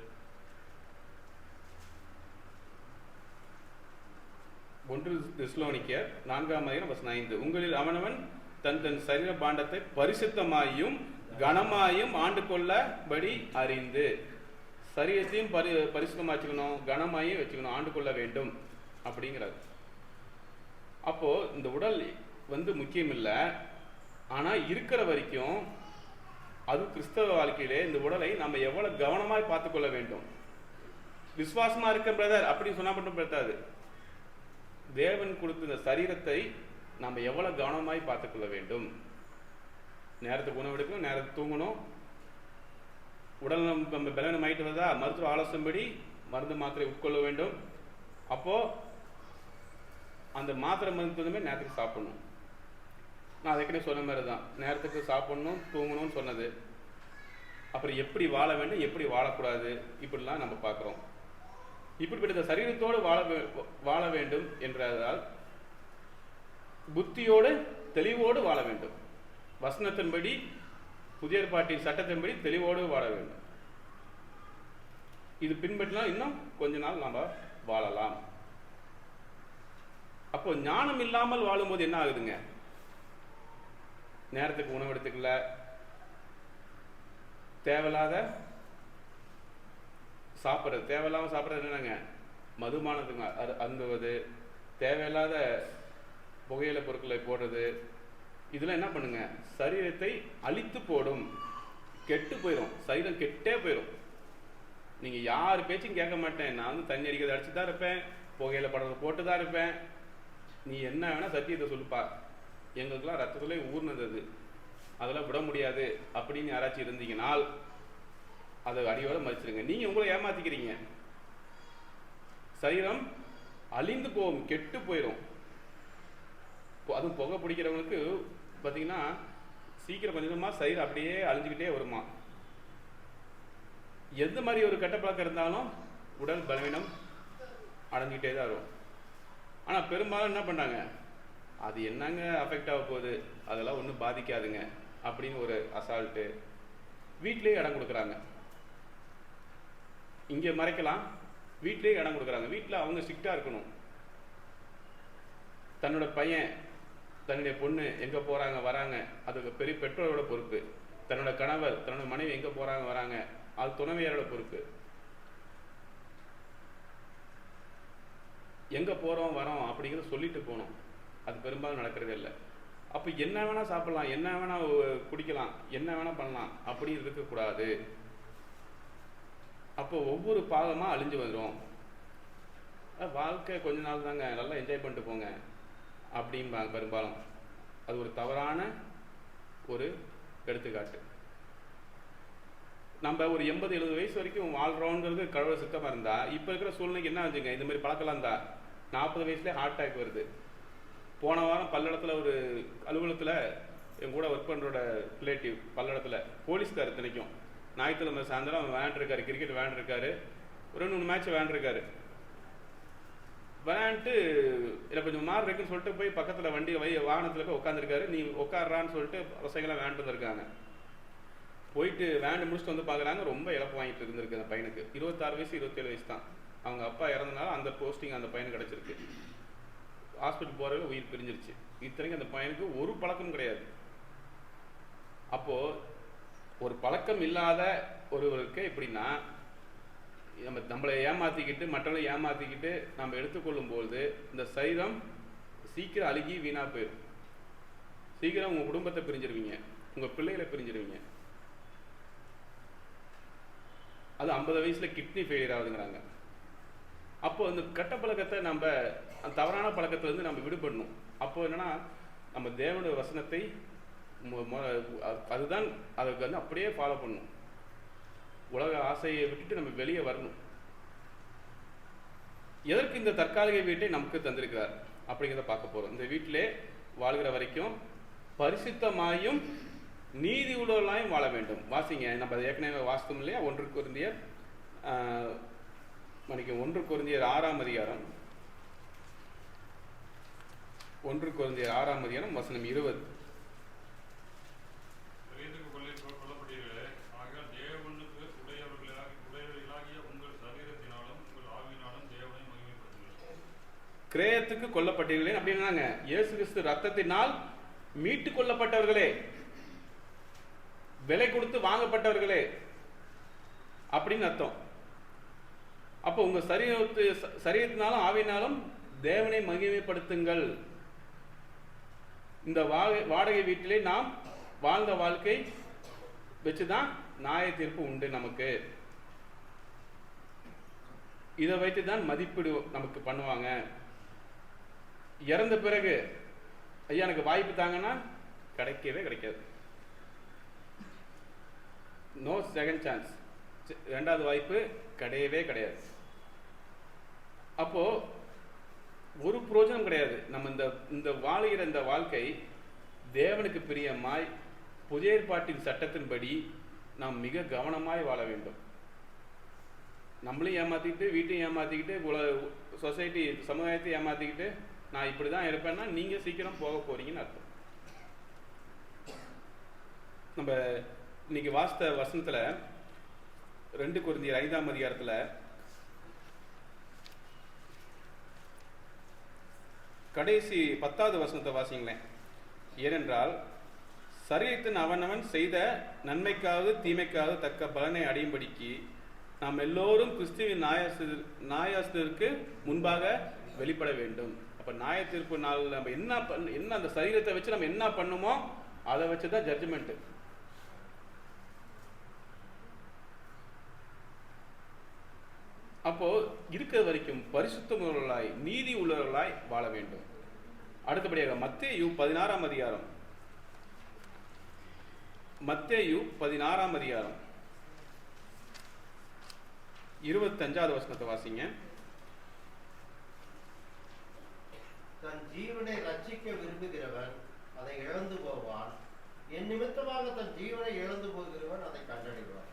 S1: 1 தெசலோனிக்கேயர் 4ஆம் அதிகாரம் வசனம் 5, உங்களில் அவனவன் தன் சரீர பாண்டத்தை பரிசுத்தமாயும் கனமாயும் ஆண்டு கொள்ளபடி அறிந்து. சரீரத்தையும் பரிசுத்தமாக வச்சுக்கணும், கனமாயும் வச்சுக்கணும், ஆண்டு கொள்ள வேண்டும் அப்படிங்கிறார். அப்போ இந்த உடல் முக்கியம் இல்லை, ஆனால் இருக்கிற வரைக்கும் அது கிறிஸ்தவ வாழ்க்கையிலே இந்த உடலை நம்ம எவ்வளவு கவனமாய் பார்த்துக்கொள்ள வேண்டும். விசுவாசமா இருக்க பிரதர் அப்படின்னு சொன்னா மட்டும் பத்தாது. தேவன் கொடுத்த இந்த சரீரத்தை நம்ம எவ்வளவு கவனமாய் பார்த்துக்கொள்ள வேண்டும். நேரத்துக்கு உணவு எடுக்கணும், நேரத்துக்கு தூங்கணும். உடல் நம்ம பலவீனமாயிட்டு வருதா, மருத்துவ ஆலோசனைப்படி மருந்து மாத்திரை உட்கொள்ள வேண்டும். அப்போ அந்த மாத்திரை மருந்து நேரத்துக்கு சாப்பிடணும். நான் அதுக்குன்னு சொன்ன மாதிரி தான், நேரத்துக்கு சாப்பிடணும், தூங்கணும்னு சொன்னது. அப்புறம் எப்படி வாழ வேண்டும், எப்படி வாழக்கூடாது, இப்படிலாம் நம்ம பார்க்குறோம். இப்படிப்பட்ட சரீரத்தோடு வாழ வேண்டும் என்றதால் புத்தியோடு தெளிவோடு வாழ வேண்டும். வசனத்தின்படி, புதிய ஏற்பாட்டின் சட்டத்தின்படி தெளிவோடு வாழ வேண்டும். இது பின்பற்றினால் இன்னும் கொஞ்ச நாள் நாம் வாழலாம். அப்போ ஞானம் இல்லாமல் வாழும்போது என்ன ஆகுதுங்க? நேரத்துக்கு உணவு எடுத்துக்கல, தேவையில்லாத சாப்பிட்றது, தேவையில்லாம சாப்பிட்றது என்னங்க, மதுபானத்துக்கு அருந்துவது, தேவையில்லாத புகையிலை பொருட்களை போடுறது, இதெல்லாம் என்ன பண்ணுங்க, சரீரத்தை அழித்து போடும், கெட்டு போயிடும், சரீரம் கெட்டே போயிடும். நீங்க யார் பேச்சும் கேட்க மாட்டேன், நான் தண்ணி அடிக்கிறத அடிச்சு தான் இருப்பேன், புகையில படுறது போட்டு தான் இருப்பேன், நீ என்ன வேணா சத்தியத்தை சொல்லுப்பா, எங்களுக்கெல்லாம் ரத்தத்திலே ஊர்னது, அதெல்லாம் விட முடியாது அப்படின்னு யாராச்சும் இருந்தீங்கனால் அதை அடியோட மதிச்சிருங்க. நீங்க உங்களை ஏமாத்திக்கிறீங்க. சரீரம் அழிந்து போகும், கெட்டு போயிடும். அதுவும் புகை பிடிக்கிறவங்களுக்கு பார்த்தீங்கன்னா சீக்கிரம் கொஞ்சமா சரீரம் அப்படியே அழிஞ்சுக்கிட்டே வருமா. எந்த மாதிரி ஒரு கெட்ட பழக்கம் இருந்தாலும் உடல் பலவீனம் அடைஞ்சிக்கிட்டே தான் வரும். ஆனால் பெரும்பாலும் என்ன பண்ணாங்க, அது என்னங்க அஃபெக்ட் ஆக போகுது, அதெல்லாம் ஒன்றும் பாதிக்காதுங்க அப்படின்னு ஒரு அசால்ட்டு, வீட்டிலேயே இடம் கொடுக்குறாங்க. இங்கே மறைக்கலாம், வீட்டிலேயே இடம் கொடுக்குறாங்க. வீட்டில் அவங்க ஸ்ட்ரிக்டாக இருக்கணும். தன்னோட பையன், தன்னுடைய பொண்ணு எங்கே போகிறாங்க வராங்க, அது பெரிய பெற்றோரோட பொறுப்பு. தன்னோட கணவர், தன்னோட மனைவி எங்கே போகிறாங்க வராங்க, அது துணைவியாரோட பொறுப்பு. எங்கே போகிறோம் வரோம் அப்படிங்கிறத சொல்லிட்டு போகணும். அது பெரும்பாலும் நடக்கிறது இல்லை. அப்போ என்ன வேணால் சாப்பிடலாம், என்ன வேணால் குடிக்கலாம், என்ன வேணால் பண்ணலாம் அப்படி இருக்கக்கூடாது. அப்போ ஒவ்வொரு பாகமாக அழிஞ்சு வந்துடும். வாழ்க்கை கொஞ்ச நாள் தாங்க, நல்லா என்ஜாய் பண்ணிட்டு போங்க அப்படிம்பாங்க பெரும்பாலும். அது ஒரு தவறான ஒரு எடுத்துக்காட்டு. நம்ம ஒரு 80-70 வயசு வரைக்கும் வாழ்கிறோங்கிறது கடவுள் சுத்தமாக இருந்தால், இப்போ இருக்கிற சூழ்நிலைக்கு என்ன ஆச்சுங்க, இந்த மாதிரி பழக்கலாம் இருந்தா 40 வயசுலேயே ஹார்ட் அட்டாக் வருது. போன வாரம் பல்லடத்தில் ஒரு அலுவலகத்தில் என் கூட ஒர்க் பண்ணுறோட ரிலேட்டிவ் பல்லடத்தில் போலீஸ்கார், இத்தனைக்கும் ஞாயிற்றுக்கிழமை சாயந்தரம் விளையாண்டுருக்காரு, கிரிக்கெட் விளையாண்டுருக்காரு, 2-3 மேட்ச் விளையாண்டுருக்காரு. விளையாண்டு இல்லை கொஞ்சம் மாறு இருக்குன்னு சொல்லிட்டு போய் பக்கத்தில் வண்டி வாகனத்தில் போய் உட்காந்துருக்காரு. நீ உட்காடுறான்னு சொல்லிட்டு பசங்களாம் விளையாண்டு வந்துருக்காங்க. போயிட்டு விளையாண்டு முடிச்சுட்டு வந்து பார்க்குறாங்க, ரொம்ப இழப்பு வாங்கிட்டு இருந்திருக்கு அந்த பையனுக்கு. 26 வயசு 27 வயசு தான். அவங்க அப்பா இறந்தனால அந்த போஸ்டிங் அந்த பையனுக்கு கிடச்சிருக்கு. ஹாஸ்பிட்டல் போகிறவங்க உயிர் பிரிஞ்சிருச்சு. இத்தனைக்கும் அந்த பையனுக்கு ஒரு பழக்கம் கிடையாது. அப்போது ஒரு பழக்கம் இல்லாத ஒருவருக்கு எப்படின்னா, நம்மளை ஏமாற்றிக்கிட்டு மற்றவங்களை ஏமாற்றிக்கிட்டு நம்ம எடுத்துக்கொள்ளும்போது இந்த சரீரம் சீக்கிரம் அழுகி வீணாக போயிடும். சீக்கிரம் உங்கள் குடும்பத்தை பிரிஞ்சிருவீங்க, உங்கள் பிள்ளைகளை பிரிஞ்சிருவீங்க. அது 50 வயசில் கிட்னி ஃபெயிலியர் ஆகுதுங்கிறாங்க. அப்போ இந்த கெட்ட பழக்கத்தை நம்ம, அந்த தவறான பழக்கத்திலேருந்து நம்ம விடுபடணும். அப்போ என்னன்னா, நம்ம தேவனுடைய வசனத்தை அதுதான் அதுக்கு அப்படியே ஃபாலோ பண்ணணும். உலக ஆசையை விட்டுட்டு நம்ம வெளியே வரணும். எதற்கு இந்த தற்காலிக வீட்டை நமக்கு தந்திருக்கிறார் அப்படிங்கிறத பார்க்க போகிறோம். இந்த வீட்டிலே வாழ்கிற வரைக்கும் பரிசுத்தமாயும் நீதி உள்ளவர்களாயும் வாழ வேண்டும். வாசிங்க, நம்ம ஏற்கனவே வாசித்தோம் இல்லையா, 1 கொரிந்தியர் 6ஆம் அதிகாரம், 1 கொரிந்தியர் 6ஆம் அதிகாரம் வசனம் 20. கிரயத்துக்கு கொல்லப்பட்டீர்களே அப்படின்னாங்க, இயேசு கிறிஸ்து ரத்தத்தினால் மீட்டு கொல்லப்பட்டவர்களே, விலை கொடுத்து வாங்கப்பட்டவர்களே அப்படின்னு அர்த்தம். அப்போ உங்க சரீரத்தினாலும் ஆவியினாலும் தேவனை மகிமைப்படுத்துங்கள். இந்த வாடகை வீட்டிலே நாம் வாழ்ந்த வாழ்க்கை வச்சுதான் நியாய தீர்ப்பு உண்டு நமக்கு. இதை வைத்து தான் மதிப்பீடு நமக்கு பண்ணுவாங்க. இறந்த பிறகு ஐயா எனக்கு வாய்ப்பு தாங்கன்னா கிடைக்கவே கிடைக்காது. நோ செகண்ட் சான்ஸ், ரெண்டாவது வாய்ப்பு கிடையவே கிடையாது. அப்போ ஒரு பிரயோஜனம் கிடையாது. நம்ம இந்த வாழுகிற இந்த வாழ்க்கை தேவனுக்கு பிரியமாய் புதிய ஏற்பாட்டின் சட்டத்தின்படி நாம் மிக கவனமாய் வாழ வேண்டும். நம்மளையும் ஏமாத்திக்கிட்டு வீட்டையும் ஏமாத்திக்கிட்டு சொசைட்டி சமுதாயத்தை ஏமாத்திக்கிட்டு நான் இப்படி தான் இருப்பேன்னா நீங்கள் சீக்கிரம் போக போறீங்கன்னு அர்த்தம். நம்ம இன்னைக்கு வாசித்த வசனத்தில் 2 கொரிந்தியர் 5ஆம் அதிகாரத்தில் கடைசி 10வது வசனத்தை வாசிங்களேன். ஏனென்றால் சரீரத்தின் அவனவன் செய்த நன்மைக்காவது தீமைக்காவது தக்க பலனை அடையும்படிக்கு நாம் எல்லோரும் கிறிஸ்துவின் நியாயத்திற்கு முன்பாக வெளிப்பட வேண்டும். அப்ப நியாய தீர்ப்பு நாள் நம்ம என்ன அந்த சரீரத்தை வச்சு நம்ம என்ன பண்ணுமோ அதை வச்சுதான் ஜட்ஜ்மெண்ட். அப்போ இருக்கிற வரைக்கும் பரிசுத்த உள்ளவர்களாய் நீதி உள்ளவர்களாய் வாழ வேண்டும். அடுத்தபடியாக மத்தேயு 16ஆம் அதிகாரம் 25வது வசனத்தை வாசிங்க.
S3: தன் ஜீவனை ரட்சிக்க விரும்புகிறவன் அதை இழந்து போவான், என் நிமித்தமாக தன் ஜீவனை இழந்து போகிறவன் அதை கண்டடைவான்.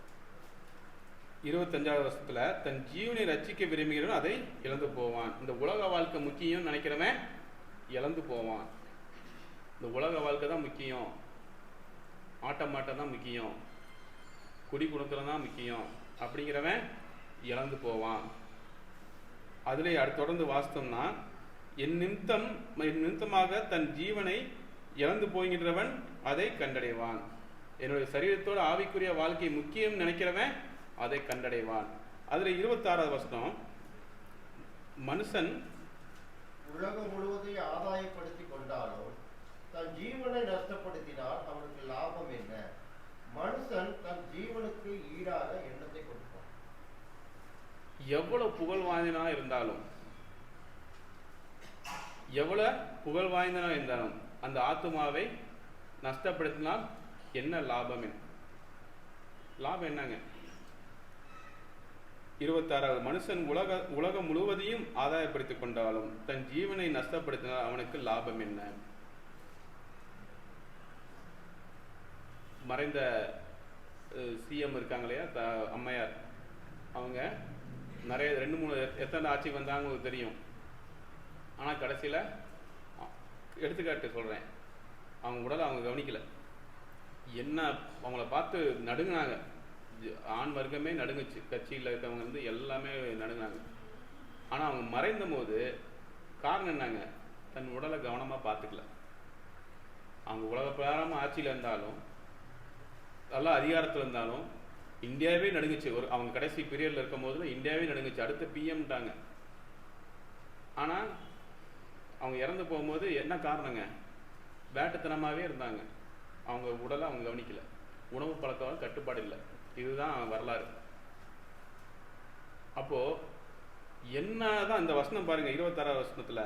S1: 25வது வசனத்துல தன் ஜீவனை ரட்சிக்க விரும்புகிறவன் அதை இழந்து போவான். இந்த உலக வாழ்க்கை முக்கியம் நினைக்கிறவன் இழந்து போவான். இந்த உலக வாழ்க்கை தான் முக்கியம், ஆட்டம் தான் முக்கியம், குடி குணத்துல தான் முக்கியம் அப்படிங்கிறவன் இழந்து போவான். அதிலே தொடர்ந்து வாசித்தோம்னா என் நிமித்தமாக தன் ஜீவனை இழந்து போகின்றவன் அதை கண்டடைவான். என்னுடைய சரீரத்தோட ஆவிக்குரிய வாழ்க்கை முக்கியம் நினைக்கிறவன் அதை கண்டடைவான். அதுல 26வது வசனம், மனுஷன்
S3: உலகம் முழுவதையும் ஆதாயப்படுத்தி கொண்டாலும் தன் ஜீவனை நஷ்டப்படுத்தினால் அவனுக்கு லாபம் என்ன? மனுஷன் தன் ஜீவனுக்கு ஈடாக எண்ணத்தை கொடுப்பான்.
S1: எவ்வளவு புகழ் வாய்ந்தனா இருந்தாலும் அந்த ஆத்துமாவை நஷ்டப்படுத்தினால் என்ன லாபம்? லாபம் என்னங்க? 26வது, மனுஷன் உலகம் முழுவதையும் ஆதாயப்படுத்திக் கொண்டாலும் தன் ஜீவனை நஷ்டப்படுத்தினால் அவனுக்கு லாபம் என்ன? மறைந்த சிஎம் இருக்காங்க இல்லையா, அம்மையார், அவங்க நிறைய 2-3 எத்தனை ஆட்சிக்கு வந்தாங்க உங்களுக்கு தெரியும். ஆனால் கடைசியில் எடுத்துக்காட்டு சொல்கிறேன், அவங்க உடலை அவங்க கவனிக்கல. என்ன அவங்கள பார்த்து நடுங்கினாங்க, ஆண் வர்க்கமே நடுங்குச்சு, கட்சியில் இருக்கவங்க வந்து எல்லாமே நடுங்கினாங்க. ஆனால் அவங்க மறைந்த போது காரணம் என்னங்க? தன் உடலை கவனமாக பார்த்துக்கல. அவங்க உலக பிரகாரமாக ஆட்சியில் இருந்தாலும் நல்லா அதிகாரத்தில் இருந்தாலும் இந்தியாவே நடுங்குச்சு. அவங்க கடைசி பீரியடில் இருக்கும் போது இந்தியாவே நடுங்குச்சு, அடுத்த பிஎம்ட்டாங்க. ஆனால் அவங்க இறந்து போகும்போது என்ன காரணங்க? வேட்டுத்தனமாகவே இருந்தாங்க. அவங்க உடலை அவங்க கவனிக்கல, உணவு பழக்கம் கட்டுப்பாடு இல்லை. இதுதான் வரலாறு. அப்போ என்னதான் இந்த வசனம் பாருங்க, 26வது வசனத்துல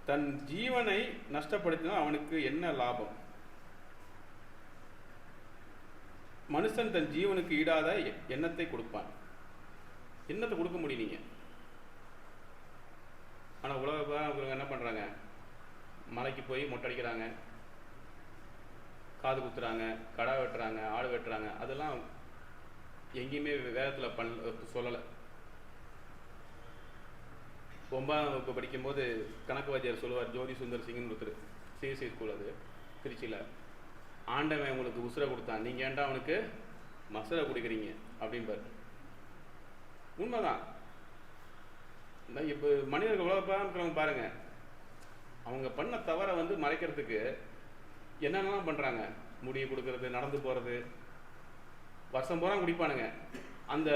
S1: தன் ஜீவனை நஷ்டப்படுத்தினா அவனுக்கு என்ன லாபம்? மனுஷன் தன் ஜீவனுக்கு ஈடாத எண்ணத்தை கொடுப்பான். எண்ணத்தை கொடுக்க முடியும் நீங்க. ஆனா உலக என்ன பண்றாங்க? மலைக்கு போய் மொட்டை அடிக்கிறாங்க, காது குத்துறாங்க, கடா வெட்டுறாங்க, ஆடு வெட்டுறாங்க. அதெல்லாம் எங்கேயுமே வேதத்தில் சொல்லலை. 9ஆம் வகுப்பு படிக்கும்போது கணக்கு வாத்தியார் சொல்லுவார், ஜோதி சுந்தர் சிங்னு ஒருத்தர், சிஎஸ்சி ஸ்கூல், அது திருச்சியில், ஆண்டவன் உங்களுக்கு உசுரை கொடுத்தான், நீங்கள் ஏன்டா அவனுக்கு மசரை குடிக்கிறீங்க அப்படின்பார். உண்மைதான். இப்போ மனிதர்கள் உலகப்பாங்க பாருங்க, அவங்க பண்ண தவறை வந்து மறைக்கிறதுக்கு என்னென்னலாம் பண்ணுறாங்க. முடியை கொடுக்கறது, நடந்து போகிறது, வருஷம் பூரா குடிப்பானுங்க. அந்த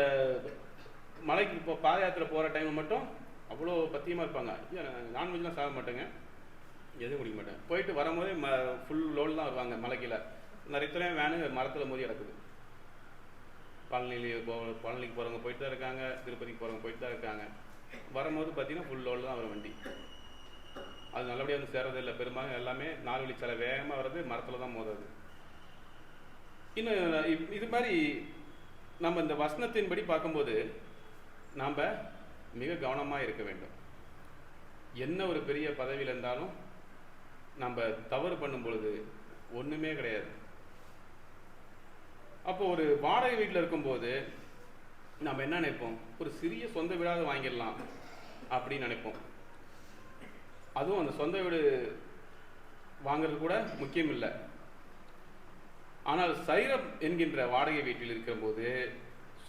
S1: மலைக்கு இப்போ பாத யாத்திரை போகிற டைம் மட்டும் அவ்வளோ பத்தியமாக இருப்பாங்க. நான்வெஜ்லாம் சாப்பிட மாட்டேங்க, எதுவும் குடிக்க மாட்டேன். போயிட்டு வரும்போதே ஃபுல் லோடு தான் வருவாங்க. மலைக்கில் நிறைய வேனு மரத்தில் மோதி கிடக்குது. பழனிக்கு போகிறவங்க போயிட்டு தான் இருக்காங்க, திருப்பதிக்கு போகிறவங்க போயிட்டு தான் இருக்காங்க. வரும்போது பார்த்தீங்கன்னா ஃபுல் லோடு தான் வரும் வண்டி. அது நல்லபடியாக வந்து சேர்றது இல்லை. பெரும்பாலும் எல்லாமே 4 வழிச்சாலை வேகமாக வர்றது, மரத்தில் தான் மோதுறது. இன்னும் இது மாதிரி நம்ம இந்த வசனத்தின்படி பார்க்கும்போது நாம் மிக கவனமாக இருக்க வேண்டும். என்ன ஒரு பெரிய பதவியில் இருந்தாலும் நம்ம தவறு பண்ணும் பொழுது ஒன்றுமே கிடையாது. அப்போ ஒரு வாடகை வீட்டில் இருக்கும்போது நம்ம என்ன நினைப்போம், ஒரு சிறிய சொந்த வீடாவது வாங்கிடலாம் அப்படின்னு நினைப்போம். அதுவும் அந்த சொந்த வீடு வாங்கிறது கூட முக்கியம் இல்லை. ஆனால் சரீரம் என்கின்ற வாடகை வீட்டில் இருக்கிறபோது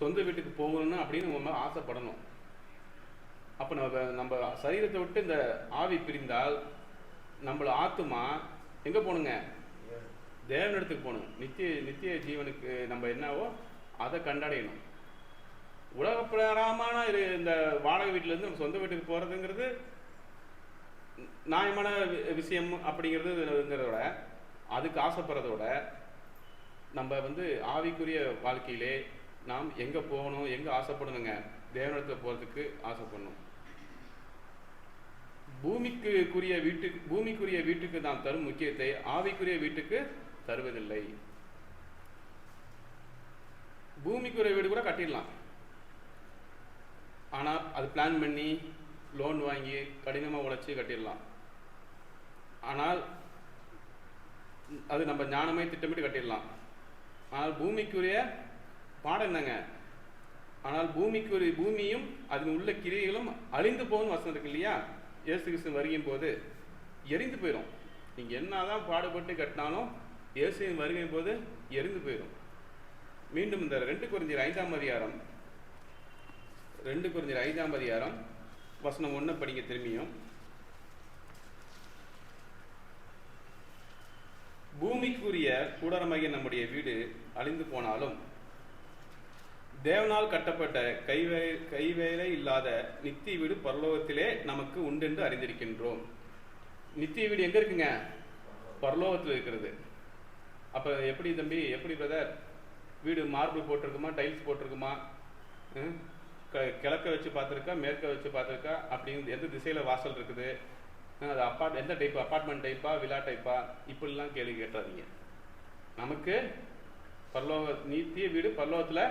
S1: சொந்த வீட்டுக்கு போகணும்னு அப்படின்னு நம்ம ஆசைப்படணும். அப்போ நம்ம சரீரத்தை விட்டு இந்த ஆவி பிரிந்தால் நம்மள ஆத்துமா எங்கே போகணுங்க? தேவனிடத்துக்கு போகணும். நித்திய ஜீவனுக்கு நம்ம என்னவோ அதை கண்டடையணும். உலகப்பிரகாரமான இந்த வாடகை வீட்டிலேருந்து நம்ம சொந்த வீட்டுக்கு போகிறதுங்கிறது நியாயமான விஷயம் அப்படிங்கிறதுங்கிறதோட, அதுக்கு ஆசைப்படுறதோட நம்ம ஆவிக்குரிய வாழ்க்கையிலே நாம் எங்கே போகணும், எங்கே ஆசைப்படணுங்க? தேவனிடத்தில் போகிறதுக்கு ஆசைப்படணும். பூமிக்குரிய வீட்டுக்கு நாம் தரும் முக்கியத்தை ஆவிக்குரிய வீட்டுக்கு தருவதில்லை. பூமிக்குரிய வீடு கூட கட்டிடலாம், ஆனால் அது பிளான் பண்ணி லோன் வாங்கி கடினமாக உழைச்சி கட்டிடலாம். ஆனால் அது நம்ம ஞானமே திட்டமிட்டு கட்டிடலாம். ஆனால் பூமிக்குரிய பாடம் என்னங்க? ஆனால் பூமியும் அதன் உள்ள கிரியைகளும் அழிந்து போகும் வசனம் இருக்கு இல்லையா? இயேசு கிறிஸ்து வருகையின் போது எரிந்து போயிடும். நீங்கள் என்னதான் பாடுபட்டு கட்டினாலும் இயேசுவின் வருகையின் போது எரிந்து போயிடும். மீண்டும் இந்த 2 கொரிந்தியர் 5ஆம் அதிகாரம் வசனம் 1 படிங்க திரும்பியும். பூமிக்குரிய கூடாரமாகிய நம்முடைய வீடு அழிந்து போனாலும் தேவனால் கட்டப்பட்ட கைவேலை இல்லாத நித்திய வீடு பரலோகத்திலே நமக்கு உண்டென்று அறிந்திருக்கின்றோம். நித்திய வீடு எங்க இருக்குங்க? பரலோகத்தில் இருக்கிறது. அப்ப எப்படி தம்பி, எப்படி பிரதர்? வீடு மார்பிள் போட்டிருக்குமா, டைல்ஸ் போட்டிருக்குமா, கிழக்க வச்சு பார்த்துருக்கா, மேற்க வச்சு பார்த்துருக்கா, அப்படின்னு எந்த திசையில வாசல் இருக்குது, அது எந்த டைப், அப்பார்ட்மெண்ட் டைப்பா, வில்லா டைப்பா, இப்படிலாம் கேள்வி கேட்டாதீங்க. நமக்கு நித்திய வீடு பரலோகத்துல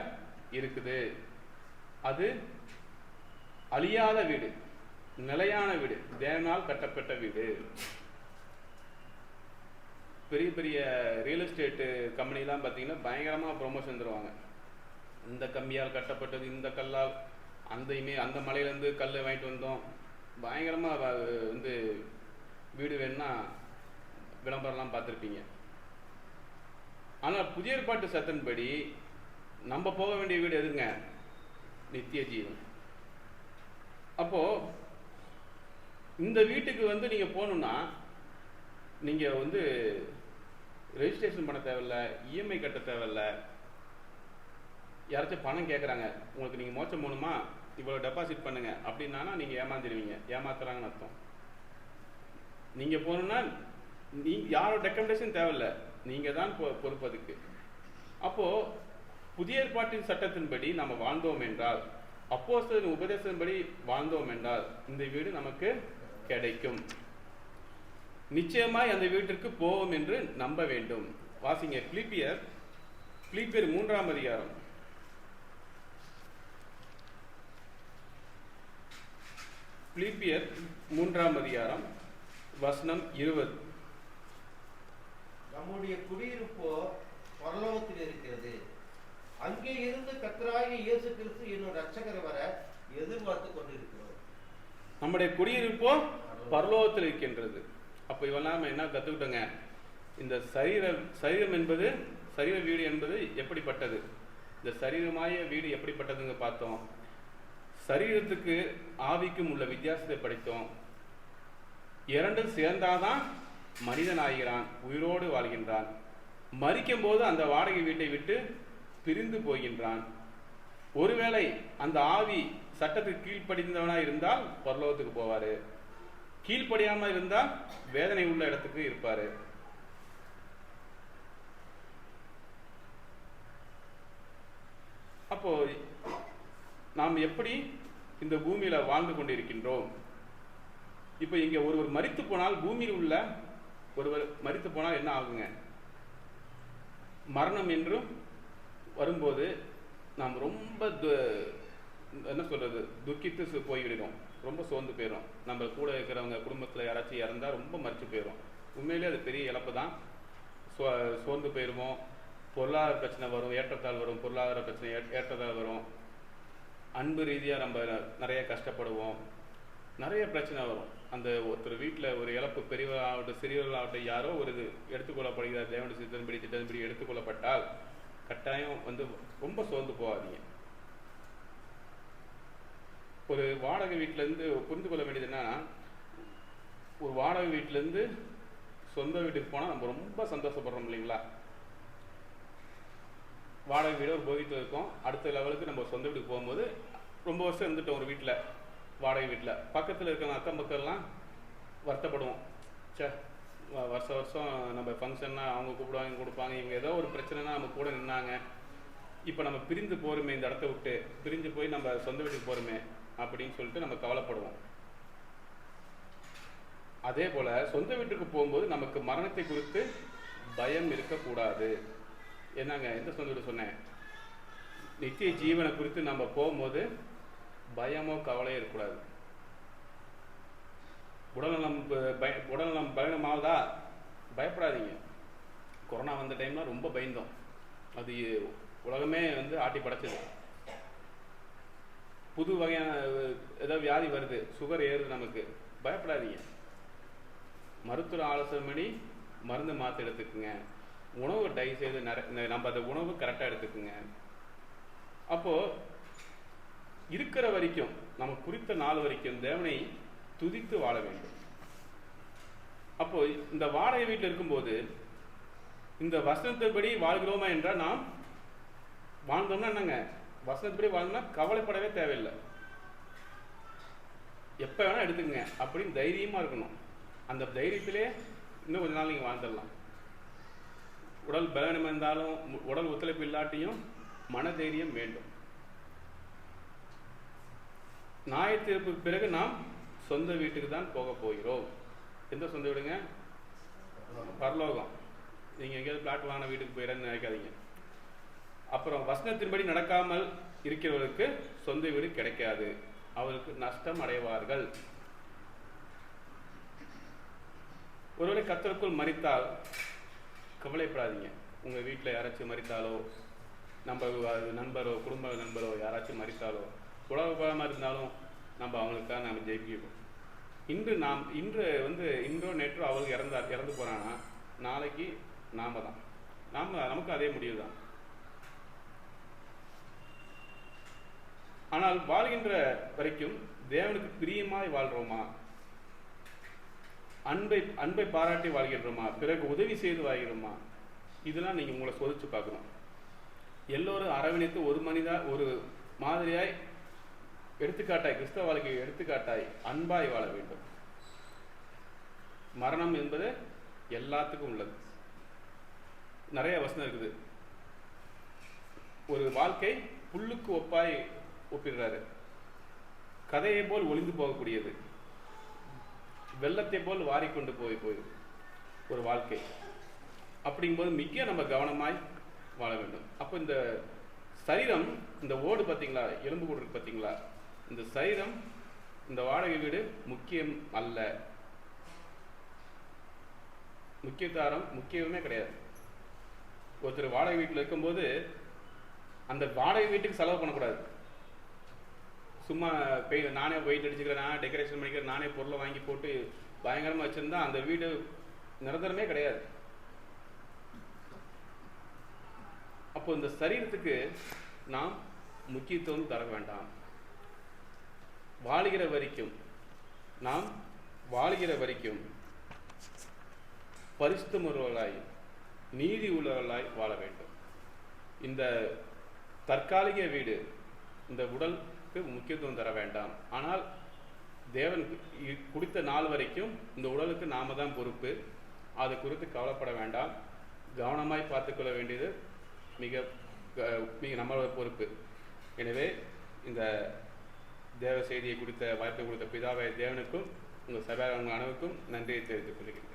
S1: இருக்குது. அது அழியாத வீடு, நிலையான வீடு, தேவனால் கட்டப்பட்ட வீடு. பெரிய பெரிய ரியல் எஸ்டேட்டு கம்பெனிலாம் பார்த்தீங்கன்னா பயங்கரமாக ப்ரொமோஷன் தருவாங்க. இந்த கம்பியால் கட்டப்பட்டது, இந்த கல்லால், அந்த மலையிலேருந்து கல் வாங்கிட்டு வந்தோம், பயங்கரமாக வீடு வேணும்னா விளம்பரம்லாம் பார்த்துருப்பீங்க. ஆனால் புதிய ஏற்பாட்டு சட்டத்தின்படி நம்ம போக வேண்டிய வீடு எதுங்க? நித்திய ஜீவன். அப்போ இந்த வீட்டுக்கு நீங்க போகணும்னா நீங்க ரெஜிஸ்ட்ரேஷன் பண்ண தேவையில்ல, இஎம்ஐ கட்ட தேவையில்ல. யாராச்சும் பணம் கேட்குறாங்க, உங்களுக்கு நீங்கள் மோட்சம் போகணுமா, இவ்வளோ டெபாசிட் பண்ணுங்க அப்படின்னா நீங்கள் ஏமாந்துடுவீங்க. ஏமாத்துறாங்கன்னு அர்த்தம். நீங்கள் போகணுன்னா யாரோட ரெக்கமெண்டேஷன் தேவையில்லை, நீங்கள் தான் பொறுப்பு அதுக்கு. அப்போது புதிய ஏற்பாட்டின் சட்டத்தின்படி நம்ம வாழ்ந்தோம் என்றால், அப்போஸ்தலரின் உபதேசத்தின்படி வாழ்ந்தோம் என்றால் இந்த வீடு நமக்கு கிடைக்கும். நிச்சயமாய் அந்த வீட்டிற்கு போவோம் என்று நம்ப வேண்டும். வாசிங்க பிலிப்பியர் 3ஆம் அதிகாரம். பிலிப்பியர் 3ஆம் அதிகாரம் வசனம் 20.
S3: நம்முடைய குடியிருப்போ பரலோகத்தில் இருக்கிறது. அங்கே இருந்து கர்த்தராகிய இயேசு கிறிஸ்து என்னும் இரட்சகர் வர எதிர்பார்த்து கொண்டிருக்கிறோம். நம்முடைய
S1: குடியிருப்போ பரலோகத்தில் இருக்கின்றது. அப்போ இவெல்லாம் என்ன கற்றுக்கிட்டோங்க? இந்த சரீரம் என்பது, சரீர வீடு என்பது எப்படிப்பட்டது, இந்த சரீரமாய வீடு எப்படிப்பட்டதுங்க பார்த்தோம். சரீரத்துக்கு ஆவிக்கும் உள்ள வித்தியாசத்தை படித்தோம். இரண்டும் சேர்ந்தாதான் மனிதன் ஆகிறான், உயிரோடு வாழ்கின்றான். மரிக்கும் போது அந்த வாடகை வீட்டை விட்டு பிரிந்து போகின்றான். ஒருவேளை அந்த ஆவி சட்டத்துக்கு கீழ்ப்படிந்தவனா இருந்தால் பரலோகத்துக்கு போவாரு, கீழ்ப்படியாம இருந்தால் வேதனை உள்ள இடத்துக்கு இருப்பாரு. அப்போ நாம் எப்படி இந்த பூமியில வாழ்ந்து கொண்டிருக்கின்றோம்? இப்போ இங்க ஒருவர் மரித்து போனால், பூமியில் உள்ள ஒருவர் மரித்து போனால் என்ன ஆகுங்க? மரணம் என்றும் வரும்போது நாம் ரொம்ப என்ன சொல்றது, துக்கித்து போய்விடுறோம், ரொம்ப சோர்ந்து போயிடும். நம்ம கூட இருக்கிறவங்க குடும்பத்தில் யாராச்சும் இறந்தா ரொம்ப மறிச்சு போயிடும். உண்மையிலே அது பெரிய இழப்பு தான். சோர்ந்து போயிடுவோம். பொருளாதார பிரச்சனை வரும், ஏற்றத்தாழ் வரும். பொருளாதார பிரச்சனை ஏற்றத்தாழ் வரும். அன்பு ரீதியாக நம்ம நிறைய கஷ்டப்படுவோம், நிறைய பிரச்சனை வரும். அந்த ஒருத்தர் வீட்டில் ஒரு இழப்பு, பெரியவர்களாகட்டும் சிறியவர்களாகட்டும், யாரோ ஒரு இது எடுத்துக்கொள்ளப்படுகிறார், தேவனுடைய திட்டத்தின்படி எடுத்துக்கொள்ளப்பட்டால் கட்டாயம் ரொம்ப சோர்ந்து போகாதீங்க. ஒரு வாடகை வீட்டிலேருந்து புரிந்து கொள்ள வேண்டியது என்னன்னா, ஒரு வாடகை வீட்டிலேருந்து சொந்த வீட்டுக்கு போனால் நம்ம ரொம்ப சந்தோஷப்படுறோம் இல்லைங்களா? வாடகை வீடு ஒரு போகிட்டு இருக்கோம், அடுத்த லெவலுக்கு நம்ம சொந்த வீட்டுக்கு போகும்போது ரொம்ப வருஷம் இருந்துட்டோம் ஒரு வீட்டில், வாடகை வீட்டில். பக்கத்தில் இருக்கிற அக்கம் பக்கம்லாம் வருத்தப்படுவோம். சே, வருஷம் நம்ம ஃபங்க்ஷன்னா அவங்க கூப்பிடுவாங்க, கொடுப்பாங்க, இவங்க ஏதோ ஒரு பிரச்சனைனா நம்ம கூட நின்னாங்க, இப்போ நம்ம பிரிந்து போகிறோமே, இந்த இடத்த விட்டு பிரிஞ்சு போய் நம்ம சொந்த வீட்டுக்கு போகிறோமே அப்படின்னு சொல்லிட்டு நம்ம கவலைப்படுவோம். அதே போல் சொந்த வீட்டுக்கு போகும்போது நமக்கு மரணத்தை குறித்து பயம் இருக்கக்கூடாது. என்னங்க, எந்த சொந்த வீடு சொன்னேன்? நித்திய ஜீவனை குறித்து நம்ம போகும்போது பயமோ கவலையோ இருக்கக்கூடாது. உடல்நலம் பயணமாவதா? பயப்படாதீங்க. கொரோனா வந்த டைம்லாம் ரொம்ப பயந்தோம். அது உலகமே ஆட்டி படைச்சது. புது வகையான ஏதோ வியாதி வருது, சுகர் ஏறுது, நமக்கு பயப்படாதீங்க. மருத்துவ ஆலோசனை மருந்து மாற்ற எடுத்துக்குங்க. உணவு தயவு செய்து நம்ம அந்த உணவு கரெக்டாக எடுத்துக்குங்க. அப்போ இருக்கிற வரைக்கும், நம்ம குறித்த நாள் வரைக்கும் தேவனை துதித்து வாழ வேண்டும். அப்போ இந்த வாடகை வீட்டில் இருக்கும்போது இந்த வசனத்தின்படி வாழ்கிறோமா என்றால், நாம் வாழ்ந்தோம்னா என்னங்க, வசனத்தின்படி வாழ்ந்தோம்னா கவலைப்படவே தேவையில்லை, எப்போ வேணா எடுத்துக்கங்க அப்படின்னு தைரியமா இருக்கணும். அந்த தைரியத்திலே இன்னும் கொஞ்ச நாள் நீங்கள் வாழ்ந்துடலாம். உடல் பலவீனம் இருந்தாலும், உடல் ஒத்துழைப்பு இல்லாட்டியும் மனதைரியம் வேண்டும். நியாயத்தீர்ப்புக்கு பிறகு நாம் சொந்த வீட்டுக்கு தான் போக போகிறோம். எந்த சொந்த வீடுங்க? பரலோகம். நீங்கள் எங்கேயாவது பிளாட் வாங்கின வீட்டுக்கு போயிடன்னு நினைக்காதீங்க. அப்புறம் வசனத்தின்படி நடக்காமல் இருக்கிறவர்களுக்கு சொந்த வீடு கிடைக்காது, அவருக்கு நஷ்டம் அடைவார்கள். ஒருவேளை கர்த்தருக்குள் மரித்தால் கவலைப்படாதீங்க. உங்கள் வீட்டில் யாராச்சும் மரித்தாலோ, நம்ம நண்பரோ குடும்ப நண்பரோ யாராச்சும் மரித்தாலோ, உலகமாக இருந்தாலும் நம்ம அவங்களுக்காக நம்ம ஜெயிக்கணும். இன்றோ நேற்றோ அவங்களுக்கு இறந்து போகிறாங்கன்னா நாளைக்கு நாம தான், நமக்கு அதே முடிவு தான். ஆனால் வாழ்கின்ற வரைக்கும் தேவனுக்கு பிரியமாய் வாழ்கிறோமா? அன்பை பாராட்டி வாழ்கின்றோமா? பிறகு உதவி செய்து வாழ்கிறோமா? இதெல்லாம் நீங்கள் உங்களை சோதிச்சு பார்க்கணும். எல்லோரும் அரவணைத்து ஒரு மாதிரியாய் எடுத்துக்காட்டாய், கிறிஸ்தவ வாழ்க்கையை எடுத்துக்காட்டாய் அன்பாய் வாழ வேண்டும். மரணம் என்பது எல்லாத்துக்கும் உள்ளது. நிறைய வசனம் இருக்குது. ஒரு வாழ்க்கை புல்லுக்கு ஒப்பிடுறாரு. கதையை போல் ஒளிந்து போகக்கூடியது, வெள்ளத்தை போல் வாரிக்கொண்டு போய் ஒரு வாழ்க்கை. அப்படிங்கும்போது மிக நம்ம கவனமாய் வாழ வேண்டும். அப்போ இந்த சரீரம், இந்த ஓடு பார்த்தீங்களா, எலும்பு கூடு இருக்கு பார்த்தீங்களா, இந்த சரீரம், இந்த வாடகை வீடு முக்கியம் அல்ல, முக்கியமே கிடையாது. ஒருத்தர் வாடகை வீட்டில் இருக்கும்போது அந்த வாடகை வீட்டுக்கு செலவு பண்ணக்கூடாது. சும்மா நானே பெயிண்ட் அடிச்சுக்கிறேன், நான் டெக்கரேஷன் பண்ணிக்கிறேன், நானே பொருளை வாங்கி போட்டு பயங்கரமாக வச்சுருந்தா அந்த வீடு நிரந்தரமே கிடையாது. அப்போ இந்த சரீரத்துக்கு நாம் முக்கியத்துவம் தர வேண்டாம். நாம் வாழ்கிற வரைக்கும் பரிசுத்தமுள்ளவர்களாய் நீதி உள்ளவர்களாய் வாழ வேண்டும். இந்த தற்காலிக வீடு இந்த உடலுக்கு முக்கியத்துவம் தர வேண்டாம். ஆனால் தேவன் குடித்த நாள் வரைக்கும் இந்த உடலுக்கு நாம தான் பொறுப்பு. அது குறித்து கவலைப்பட வேண்டாம். கவனமாய் பார்த்துக்கொள்ள வேண்டியது மிக நம்மளோட பொறுப்பு. எனவே இந்த தேவ செய்தியை குறித்த வாய்ப்பை கொடுத்த பிதாவை தேவனுக்கும் உங்கள் சபையார் அனைவருக்கும் நன்றியை தெரிவித்துக் கொள்கிறேன்.